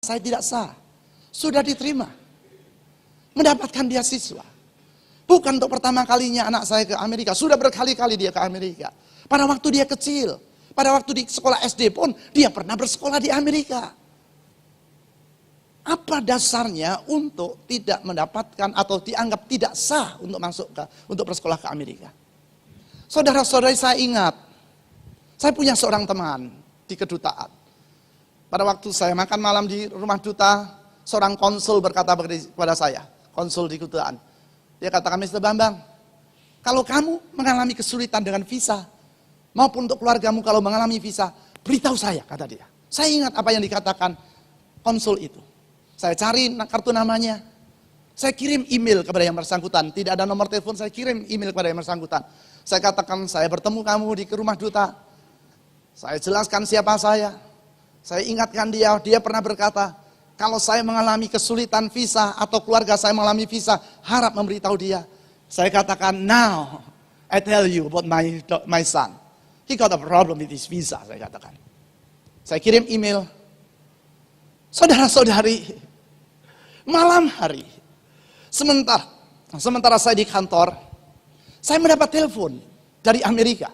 saya tidak sah. Sudah diterima. Mendapatkan beasiswa. Bukan untuk pertama kalinya anak saya ke Amerika. Sudah berkali-kali dia ke Amerika. Pada waktu dia kecil. Pada waktu di sekolah SD pun dia pernah bersekolah di Amerika. Apa dasarnya untuk tidak mendapatkan atau dianggap tidak sah untuk bersekolah ke Amerika? Saudara-saudari, saya ingat, saya punya seorang teman di kedutaan. Pada waktu saya makan malam di rumah duta, seorang konsul berkata kepada saya, konsul di kedutaan. Dia katakan, Mr. Bambang, kalau kamu mengalami kesulitan dengan visa, maupun untuk keluargamu kalau mengalami visa, beritahu saya, kata dia. Saya ingat apa yang dikatakan konsul itu. Saya cari kartu namanya. Saya kirim email kepada yang bersangkutan. Tidak ada nomor telepon, saya kirim email kepada yang bersangkutan. Saya katakan, saya bertemu kamu di rumah duta. Saya jelaskan siapa saya. Saya ingatkan dia pernah berkata, kalau saya mengalami kesulitan visa atau keluarga saya mengalami visa, harap memberitahu dia. Saya katakan, now I tell you about my son. He got a problem with his visa, saya katakan. Saya kirim email. Saudara-saudari, malam hari, sementara saya di kantor, saya mendapat telepon dari Amerika.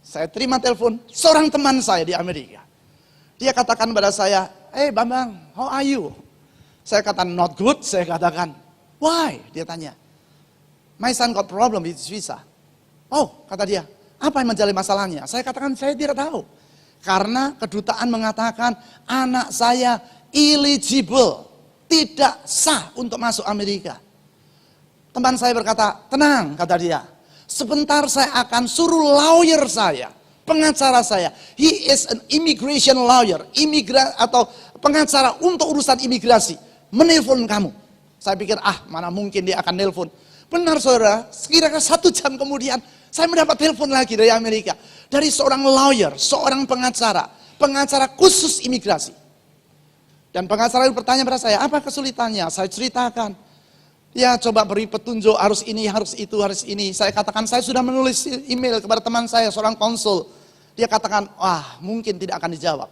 Saya terima telepon seorang teman saya di Amerika. Dia katakan pada saya, hey Bambang, how are you? Saya katakan, not good, saya katakan. Why? Dia tanya. My son got problem with his visa. Oh, kata dia, apa yang menjadi masalahnya? Saya katakan, saya tidak tahu. Karena kedutaan mengatakan, anak saya eligible, tidak sah untuk masuk Amerika. Teman saya berkata, tenang, kata dia. Sebentar saya akan suruh lawyer saya, pengacara saya. He is an immigration lawyer, atau pengacara untuk urusan imigrasi. Menelpon kamu. Saya pikir, mana mungkin dia akan nelpon. Benar saudara, sekira-kira 1 jam kemudian, saya mendapat telepon lagi dari Amerika. Dari seorang lawyer, seorang pengacara khusus imigrasi. Dan pengacara itu bertanya pada saya, apa kesulitannya? Saya ceritakan. Ya coba beri petunjuk, harus ini, harus itu, harus ini. Saya katakan, saya sudah menulis email kepada teman saya, seorang konsul. Dia katakan, mungkin tidak akan dijawab.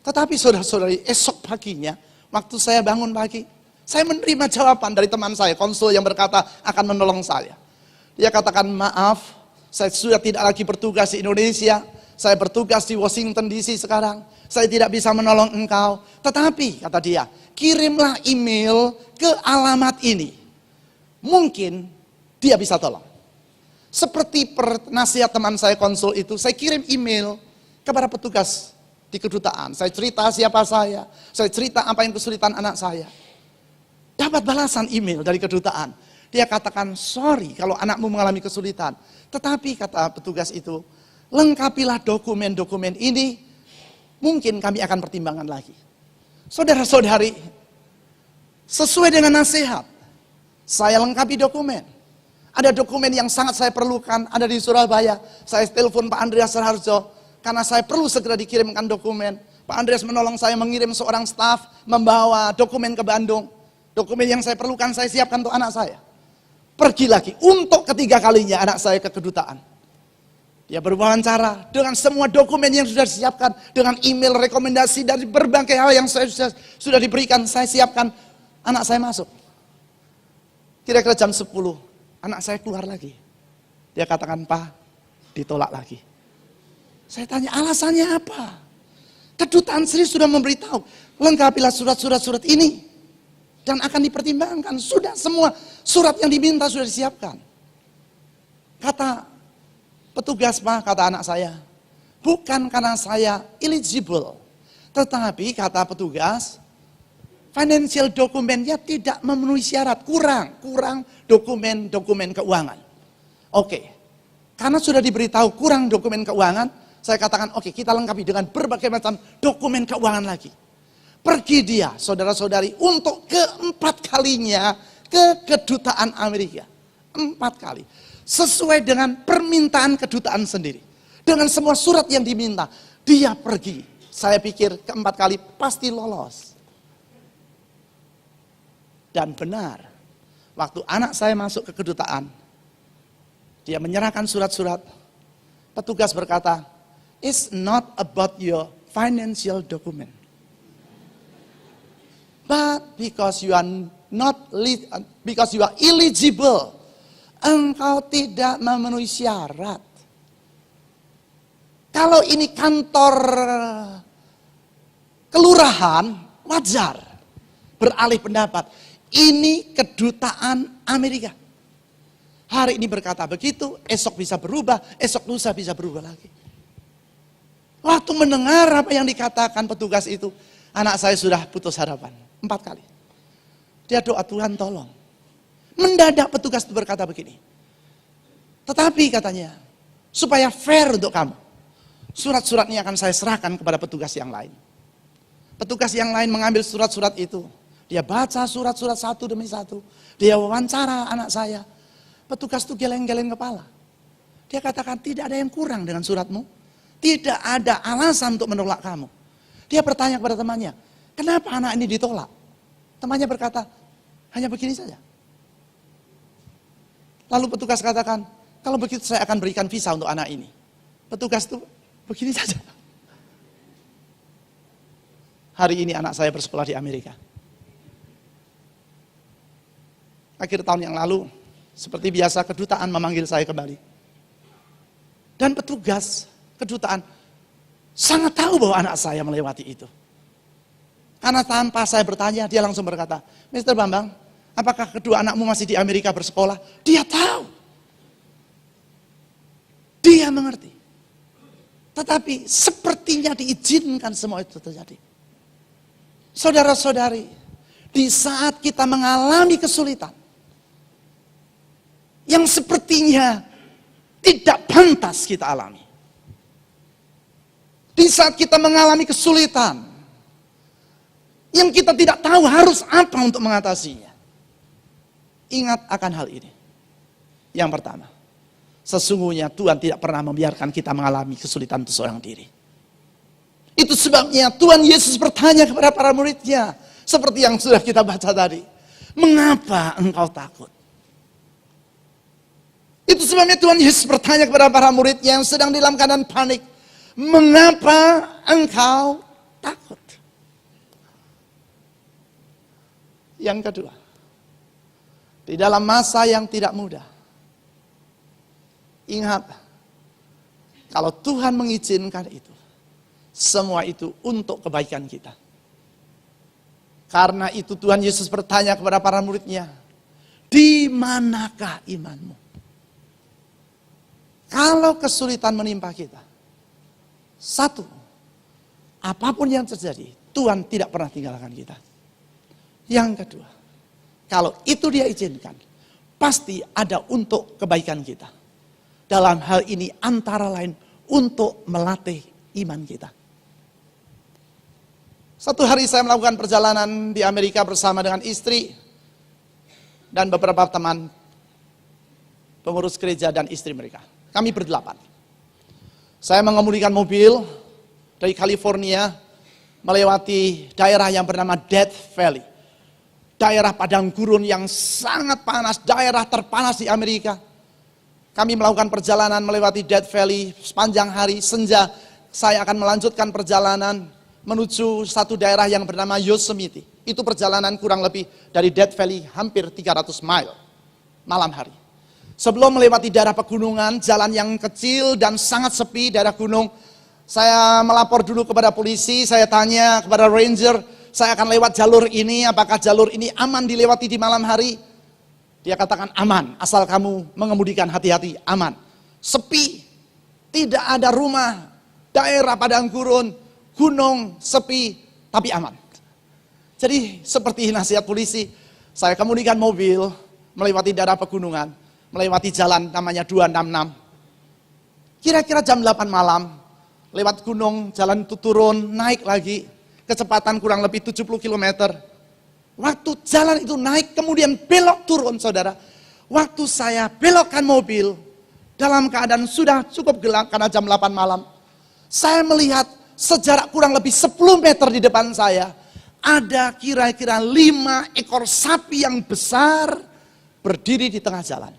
Tetapi saudara-saudari, esok paginya, waktu saya bangun pagi, saya menerima jawaban dari teman saya, konsul yang berkata akan menolong saya. Dia katakan, maaf, saya sudah tidak lagi bertugas di Indonesia. Saya bertugas di Washington DC sekarang. Saya tidak bisa menolong engkau. Tetapi, kata dia, kirimlah email ke alamat ini. Mungkin dia bisa tolong. Seperti nasihat teman saya konsul itu, saya kirim email kepada petugas di kedutaan. Saya cerita siapa saya cerita apa yang kesulitan anak saya. Dapat balasan email dari kedutaan. Dia katakan, sorry kalau anakmu mengalami kesulitan. Tetapi kata petugas itu, lengkapilah dokumen-dokumen ini, mungkin kami akan pertimbangkan lagi. Saudara-saudari, sesuai dengan nasihat, saya lengkapi dokumen. Ada dokumen yang sangat saya perlukan, ada di Surabaya. Saya telepon Pak Andreas Raharjo, karena saya perlu segera dikirimkan dokumen. Pak Andreas menolong saya mengirim seorang staf, membawa dokumen ke Bandung. Dokumen yang saya perlukan, saya siapkan untuk anak saya. Pergi lagi, untuk ketiga kalinya anak saya ke kedutaan. Dia berwawancara dengan semua dokumen yang sudah disiapkan, dengan email rekomendasi dari berbagai hal yang sudah diberikan, saya siapkan, anak saya masuk. Kira-kira jam 10, anak saya keluar lagi. Dia katakan, Pak, ditolak lagi. Saya tanya, alasannya apa? Kedutaan sendiri sudah memberitahu, lengkapilah surat-surat ini. Dan akan dipertimbangkan, sudah semua surat yang diminta sudah disiapkan. Kata petugas, Pak, kata anak saya, bukan karena saya eligible, tetapi kata petugas, financial dokumennya tidak memenuhi syarat, kurang dokumen keuangan. Oke, karena sudah diberitahu kurang dokumen keuangan, saya katakan oke, kita lengkapi dengan berbagai macam dokumen keuangan lagi. Pergi dia, saudara-saudari, untuk keempat kalinya ke kedutaan Amerika. 4 kali. Sesuai dengan permintaan kedutaan sendiri. Dengan semua surat yang diminta, dia pergi. Saya pikir keempat kali pasti lolos. Dan benar, waktu anak saya masuk ke kedutaan, dia menyerahkan surat-surat. Petugas berkata, it's not about your financial document. But because you are illegible, engkau tidak memenuhi syarat. Kalau ini kantor kelurahan, wajar beralih pendapat. Ini kedutaan Amerika. Hari ini berkata begitu, esok bisa berubah, esok lusa bisa berubah lagi. Waktu mendengar apa yang dikatakan petugas itu, anak saya sudah putus harapan 4 kali. Dia doa, Tuhan tolong. Mendadak petugas itu berkata begini. Tetapi katanya, supaya fair untuk kamu, surat-suratnya akan saya serahkan kepada petugas yang lain. Petugas yang lain mengambil surat-surat itu. Dia baca surat-surat satu demi satu. Dia wawancara anak saya. Petugas itu geleng-geleng kepala. Dia katakan, tidak ada yang kurang dengan suratmu. Tidak ada alasan untuk menolak kamu. Dia bertanya kepada temannya, kenapa anak ini ditolak? Temannya berkata, hanya begini saja. Lalu petugas katakan, kalau begitu saya akan berikan visa untuk anak ini. Petugas itu, begini saja. Hari ini anak saya bersekolah di Amerika. Akhir tahun yang lalu, seperti biasa kedutaan memanggil saya kembali. Dan petugas kedutaan sangat tahu bahwa anak saya melewati itu. Karena tanpa saya bertanya, dia langsung berkata, Mr. Bambang, apakah kedua anakmu masih di Amerika bersekolah? Dia tahu. Dia mengerti. Tetapi sepertinya diizinkan semua itu terjadi. Saudara-saudari, di saat kita mengalami kesulitan, yang sepertinya tidak pantas kita alami. Di saat kita mengalami kesulitan, yang kita tidak tahu harus apa untuk mengatasinya. Ingat akan hal ini. Yang pertama, sesungguhnya Tuhan tidak pernah membiarkan kita mengalami kesulitan itu seorang diri. Itu sebabnya Tuhan Yesus bertanya kepada para muridnya, seperti yang sudah kita baca tadi. Mengapa engkau takut? Itu sebabnya Tuhan Yesus bertanya kepada para muridnya yang sedang dalam keadaan panik. Mengapa engkau takut? Yang kedua, di dalam masa yang tidak mudah, ingat, kalau Tuhan mengizinkan itu, semua itu untuk kebaikan kita. Karena itu Tuhan Yesus bertanya kepada para muridnya, di manakah imanmu? Kalau kesulitan menimpa kita, satu, apapun yang terjadi, Tuhan tidak pernah tinggalkan kita. Yang kedua, kalau itu dia izinkan, pasti ada untuk kebaikan kita. Dalam hal ini antara lain untuk melatih iman kita. Satu hari saya melakukan perjalanan di Amerika bersama dengan istri dan beberapa teman pengurus gereja dan istri mereka. Kami berdelapan. Saya mengemudikan mobil dari California melewati daerah yang bernama Death Valley. Daerah padang gurun yang sangat panas, daerah terpanas di Amerika. Kami melakukan perjalanan melewati Death Valley sepanjang hari senja. Saya akan melanjutkan perjalanan menuju satu daerah yang bernama Yosemite. Itu perjalanan kurang lebih dari Death Valley hampir 300 mile malam hari. Sebelum melewati daerah pegunungan, jalan yang kecil dan sangat sepi, daerah gunung, saya melapor dulu kepada polisi, saya tanya kepada ranger, saya akan lewat jalur ini, apakah jalur ini aman dilewati di malam hari? Dia katakan aman, asal kamu mengemudikan hati-hati, aman. Sepi, tidak ada rumah, daerah padang gurun, gunung, sepi, tapi aman. Jadi seperti nasihat polisi, saya kemudikan mobil, melewati daerah pegunungan, melewati jalan namanya 266. Kira-kira jam 8 malam, lewat gunung, jalan itu turun, naik lagi, kecepatan kurang lebih 70 km. Waktu jalan itu naik, kemudian belok turun, saudara. Waktu saya belokkan mobil, dalam keadaan sudah cukup gelap karena jam 8 malam, saya melihat sejarak kurang lebih 10 meter di depan saya, ada kira-kira 5 ekor sapi yang besar berdiri di tengah jalan.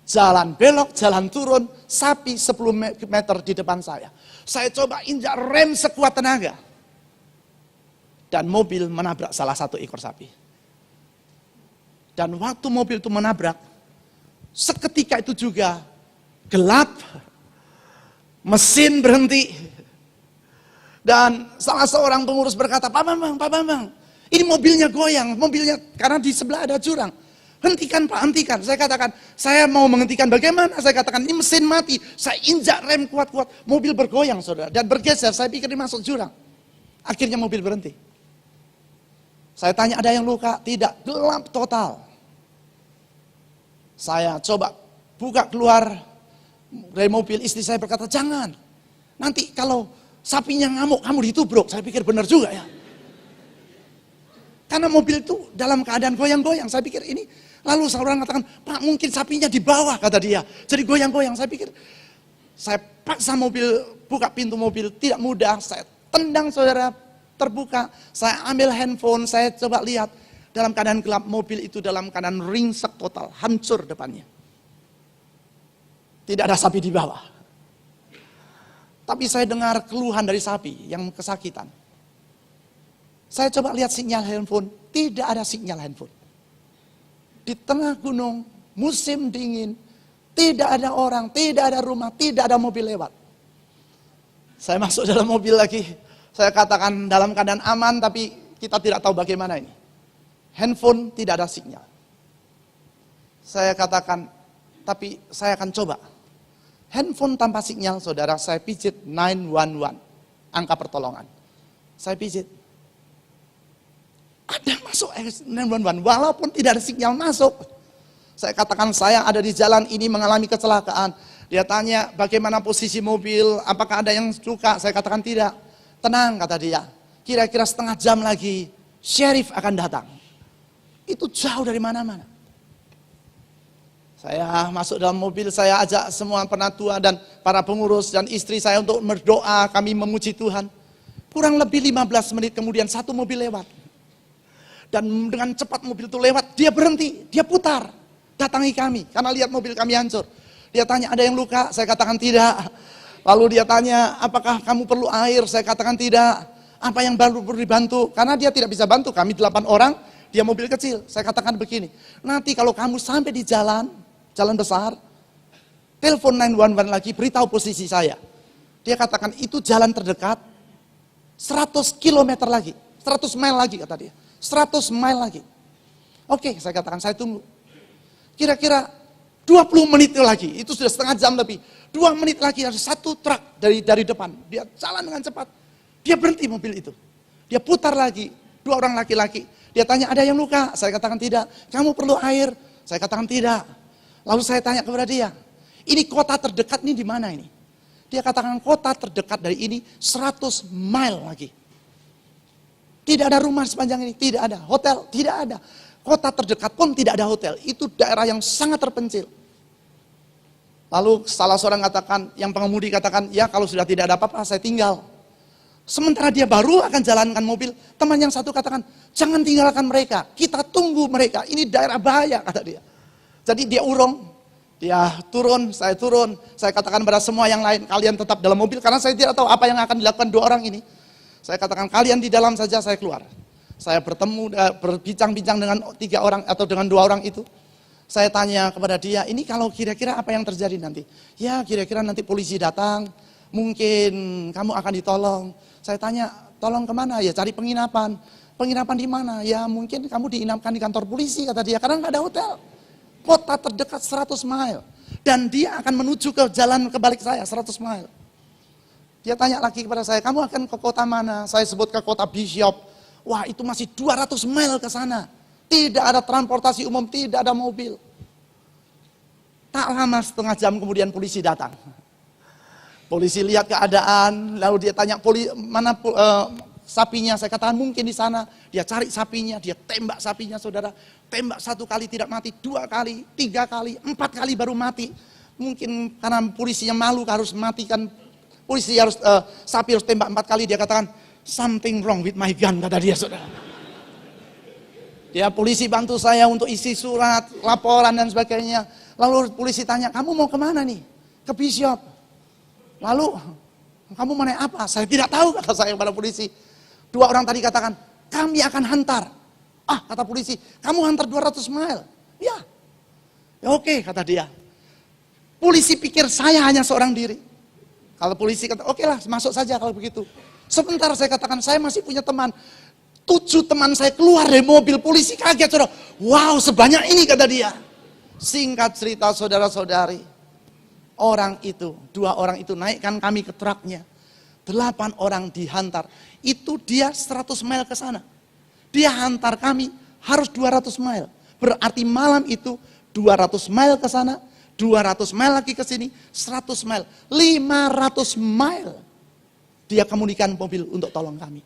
Jalan belok, jalan turun, sapi 10 meter di depan saya. Saya coba injak rem sekuat tenaga. dan mobil menabrak salah satu ekor sapi. Dan waktu mobil itu menabrak, seketika itu juga gelap, mesin berhenti. Dan salah seorang pengurus berkata, Pak Bambang, ini mobilnya goyang, karena di sebelah ada jurang. Hentikan Pak, hentikan. Saya katakan, saya mau menghentikan bagaimana? Saya katakan, ini mesin mati. Saya injak rem kuat-kuat, mobil bergoyang saudara. Dan bergeser, saya pikir ini masuk jurang. Akhirnya mobil berhenti. Saya tanya, ada yang luka? Tidak, gelap total. Saya coba buka keluar dari mobil, istri saya berkata, jangan. Nanti kalau sapinya ngamuk, kamu ditubruk. Saya pikir benar juga ya. Karena mobil itu dalam keadaan goyang-goyang. Saya pikir ini, lalu seorang mengatakan, Pak mungkin sapinya di bawah, kata dia. Jadi goyang-goyang. Saya pikir, saya paksa mobil, buka pintu mobil, tidak mudah. Saya tendang saudara, terbuka. Saya ambil handphone, saya coba lihat. Dalam keadaan gelap, mobil itu dalam keadaan ringsek total, hancur depannya. Tidak ada sapi di bawah. Tapi saya dengar keluhan dari sapi yang kesakitan. Saya coba lihat sinyal handphone, tidak ada sinyal handphone. Di tengah gunung, musim dingin, tidak ada orang, tidak ada rumah, tidak ada mobil lewat. Saya masuk dalam mobil lagi, saya katakan dalam keadaan aman, tapi kita tidak tahu bagaimana ini. Handphone tidak ada sinyal. Saya katakan, tapi saya akan coba. Handphone tanpa sinyal, saudara, saya pijit 911, angka pertolongan. Saya pijit. Ada masuk 911, walaupun tidak ada sinyal masuk. Saya katakan, saya ada di jalan ini mengalami kecelakaan. Dia tanya, bagaimana posisi mobil, apakah ada yang luka? Saya katakan tidak. Tenang, kata dia. Kira-kira setengah jam lagi, sheriff akan datang. Itu jauh dari mana-mana. Saya masuk dalam mobil, saya ajak semua penatua dan para pengurus dan istri saya untuk berdoa, kami memuji Tuhan. Kurang lebih 15 menit kemudian satu mobil lewat. Dan dengan cepat mobil itu lewat, dia berhenti, dia putar. Datangi kami, karena lihat mobil kami hancur. Dia tanya, ada yang luka? Saya katakan tidak. Lalu dia tanya, apakah kamu perlu air? Saya katakan tidak. Apa yang baru perlu dibantu? Karena dia tidak bisa bantu, kami 8 orang. Dia mobil kecil, saya katakan begini, nanti kalau kamu sampai di jalan besar, telepon 911 lagi, beritahu posisi saya. Dia katakan itu jalan terdekat, 100 km lagi, 100 mile lagi kata dia, 100 mile lagi. Oke, saya katakan saya tunggu. Kira-kira 20 menit lagi, itu sudah setengah jam lebih. 2 menit lagi ada satu truk dari depan, dia jalan dengan cepat. Dia berhenti mobil itu, dia putar lagi, 2 orang laki-laki. Dia tanya, ada yang luka? Saya katakan tidak. Kamu perlu air? Saya katakan tidak. Lalu saya tanya kepada dia, ini kota terdekat ini di mana ini? Dia katakan kota terdekat dari ini 100 mile lagi. Tidak ada rumah sepanjang ini, tidak ada. Hotel, tidak ada. Kota terdekat pun tidak ada hotel. Itu daerah yang sangat terpencil. Lalu salah seorang katakan, yang pengemudi katakan, ya kalau sudah tidak ada apa-apa saya tinggal. Sementara dia baru akan jalankan mobil, teman yang satu katakan, jangan tinggalkan mereka, kita tunggu mereka, ini daerah bahaya, kata dia. Jadi dia urung, dia turun, saya katakan pada semua yang lain, kalian tetap dalam mobil, karena saya tidak tahu apa yang akan dilakukan 2 orang ini. Saya katakan, kalian di dalam saja, saya keluar. Saya berbincang-bincang dengan 3 orang atau dengan 2 orang itu. Saya tanya kepada dia, ini kalau kira-kira apa yang terjadi nanti? Ya kira-kira nanti polisi datang, mungkin kamu akan ditolong. Saya tanya, tolong kemana? Ya cari penginapan. Penginapan di mana? Ya mungkin kamu diinapkan di kantor polisi, kata dia, karena nggak ada hotel. Kota terdekat 100 mile. Dan dia akan menuju ke jalan kebalik saya, 100 mile. Dia tanya lagi kepada saya, kamu akan ke kota mana? Saya sebut ke kota Bishop. Wah itu masih 200 mile ke sana. Tidak ada transportasi umum, tidak ada mobil. Tak lama setengah jam kemudian polisi datang. Polisi lihat keadaan, lalu dia tanya, mana sapinya? Saya katakan mungkin di sana. Dia cari sapinya, dia tembak sapinya, saudara. Tembak 1 kali tidak mati, 2 kali, 3 kali, 4 kali baru mati. Mungkin karena polisinya malu harus matikan. Sapi harus tembak 4 kali. Dia katakan, something wrong with my gun, kata dia, saudara. Dia polisi bantu saya untuk isi surat, laporan dan sebagainya. Lalu polisi tanya, kamu mau kemana nih? Ke Bishop. Lalu, kamu mau naik apa? Saya tidak tahu, kata saya kepada polisi. 2 orang tadi katakan, kami akan hantar. Ah, kata polisi, kamu hantar 200 mile. Ya, oke, kata dia. Polisi pikir saya hanya seorang diri. Kalau polisi kata, oke lah, masuk saja kalau begitu. Sebentar saya katakan, saya masih punya teman. 7 teman saya keluar dari mobil, polisi kaget, saudara. Wow, sebanyak ini, kata dia. Singkat cerita, saudara-saudari, 2 orang itu naikkan kami ke truknya. 8 orang dihantar. Itu dia 100 mile ke sana. Dia hantar kami harus 200 mile. Berarti malam itu 200 mile ke sana, 200 mile lagi ke sini, 100 mile, 500 mile. Dia kemudikan mobil untuk tolong kami.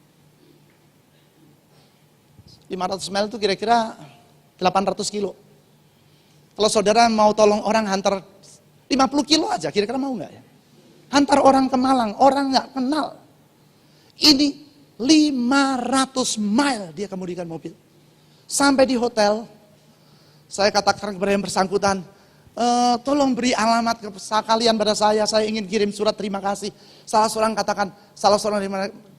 500 mile itu kira-kira 800 kilo. Kalau saudara mau tolong orang hantar 50 kilo aja, kira-kira mau nggak ya? Hantar orang ke Malang, orang nggak kenal. Ini 500 mile dia kemudikan mobil. Sampai di hotel, saya katakan kepada yang bersangkutan, tolong beri alamat ke kalian pada saya ingin kirim surat terima kasih. Salah seorang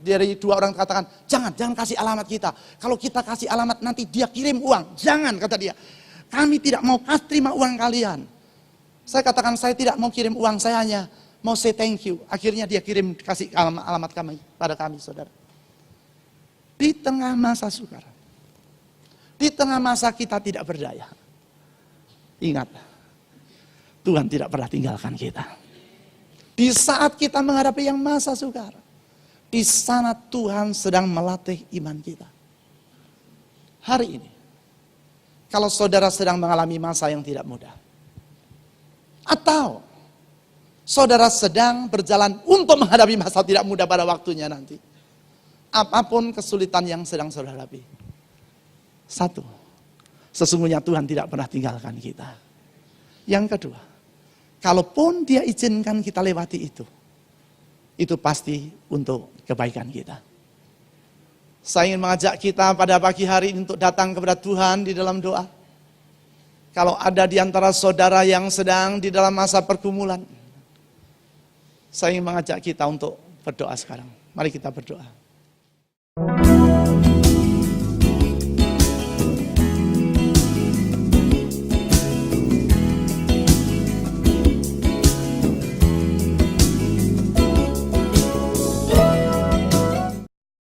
dari 2 orang katakan, jangan kasih alamat kita. Kalau kita kasih alamat nanti dia kirim uang. Jangan, kata dia. Kami tidak mau terima uang kalian. Saya katakan saya tidak mau kirim uang, saya hanya mau say thank you. Akhirnya dia kasih alamat kami pada kami, saudara. Di tengah masa sukar, di tengah masa kita tidak berdaya, ingat, Tuhan tidak pernah tinggalkan kita. Di saat kita menghadapi yang masa sukar, di sana Tuhan sedang melatih iman kita. Hari ini, kalau saudara sedang mengalami masa yang tidak mudah, atau saudara sedang berjalan untuk menghadapi masa tidak mudah pada waktunya nanti, apapun kesulitan yang sedang saudara hadapi, 1, sesungguhnya Tuhan tidak pernah tinggalkan kita. Yang kedua, kalaupun dia izinkan kita lewati itu pasti untuk kebaikan kita. Saya ingin mengajak kita pada pagi hari ini untuk datang kepada Tuhan di dalam doa. Kalau ada di antara saudara yang sedang di dalam masa pergumulan, saya ingin mengajak kita untuk berdoa sekarang. Mari kita berdoa.